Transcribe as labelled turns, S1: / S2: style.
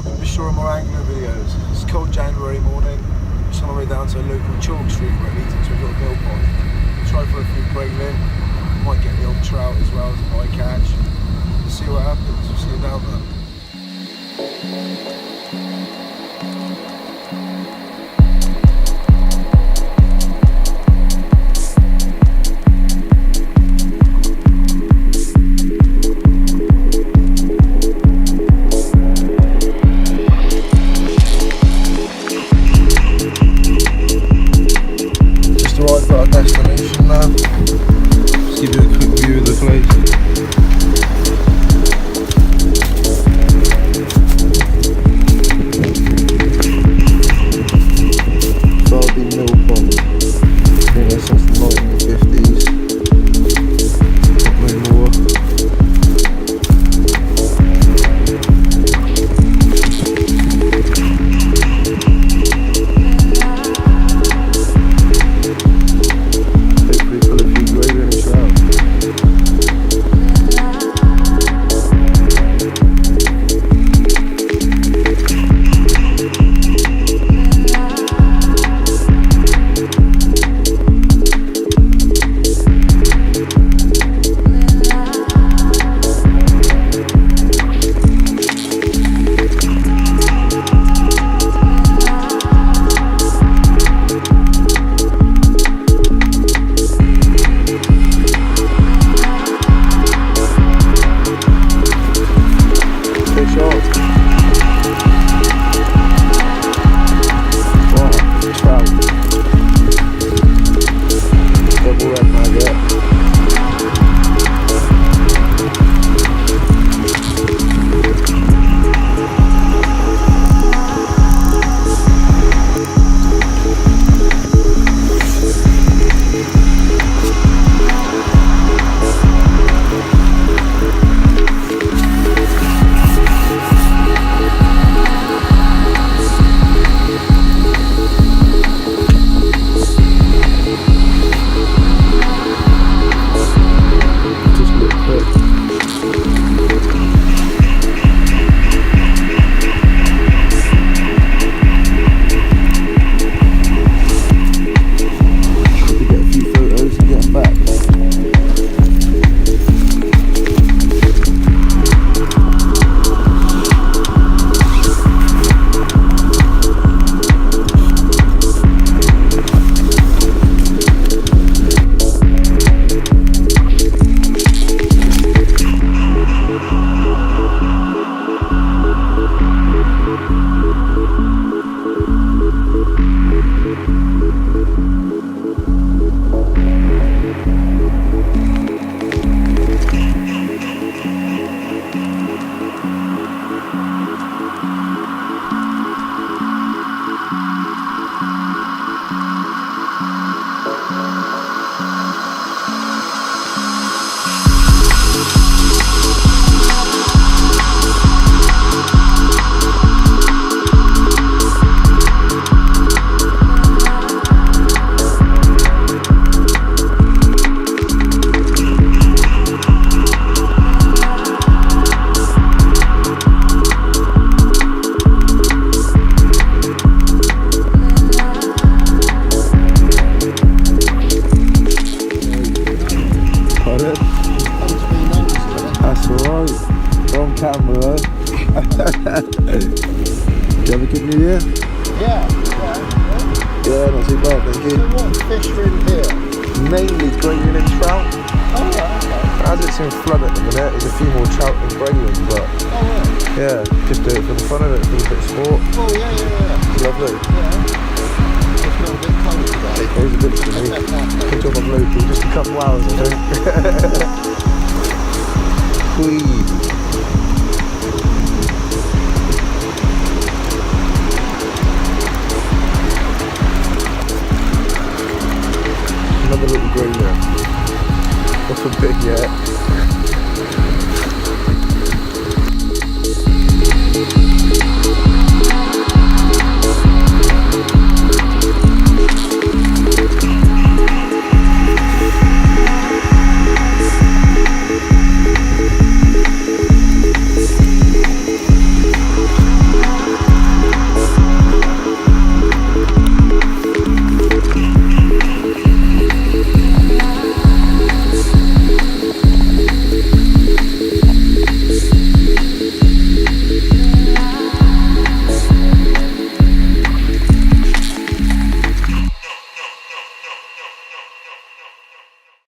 S1: up in Bashura more angler videos. It's a cold January morning, just on the way down to a local chalk stream where it leads into a little mill pond. We'll try for a few grayling, might get the old trout as well as a bycatch. We'll see what happens, we'll see you down there. Arrived at our destination now. Just give you a quick view of the place. Barby Mill Pond. Been there since the 1950s. Probably more. camera. You have a good New Year?
S2: Yeah.
S1: Yeah, not too bad, thank you.
S2: So what fish are in here?
S1: Mainly grayling and trout.
S2: Oh, yeah, okay.
S1: As it's in flood at the minute, there's a few more trout than grayling, but yeah, just do it for the fun of it, for the bit of sport.
S2: Oh, yeah.
S1: It's lovely.
S2: Yeah. It's not a bit cold today.
S1: It is a bit for me. Good job I'm local, just a couple hours I think. Whee. Another little grayling. Nothing big yet.